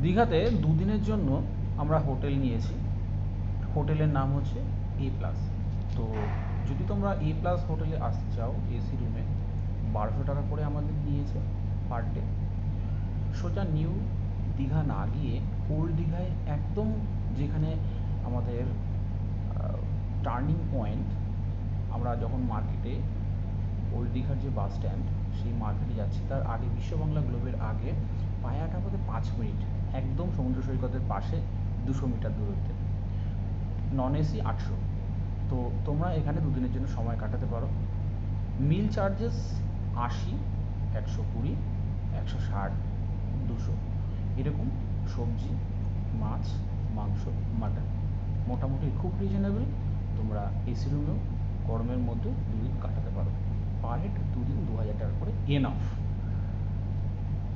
দীঘাতে দুদিনের জন্য আমরা হোটেল নিয়েছি। হোটেলের নাম হচ্ছে এ প্লাস। তো যদি তোমরা এ প্লাস হোটেলে আসতে চাও, এসি রুমে 1200 টাকা করে আমাদের নিয়েছে পার ডে। সোজা নিউ দীঘা না গিয়ে ওল্ড দীঘায় একদম, যেখানে আমাদের টার্নিং পয়েন্ট, আমরা যখন মার্কেটে ওল্ড দীঘার যে বাস স্ট্যান্ড, সেই মার্কেটে যাচ্ছি, তার আগে বিশ্ব বাংলা গ্লোবের আগে পায়ে হাঁটা পথে 5 মিনিট, একদম সমুদ্র সৈকতের পাশে 200 মিটার দূরত্বে। Non AC 800। তো তোমরা এখানে দুদিনের জন্য সময় কাটাতে পারো। মিল চার্জেস 80, 120, 160, 200 এরকম। সবজি, মাছ, মাংস, মাটন, মোটামুটি খুব রিজনেবল। তোমরা এসি রুমেও গরমের মধ্যে দুদিন কাটাতে পারো। পার হেড দুদিন 2000 টাকা করে এনাফ।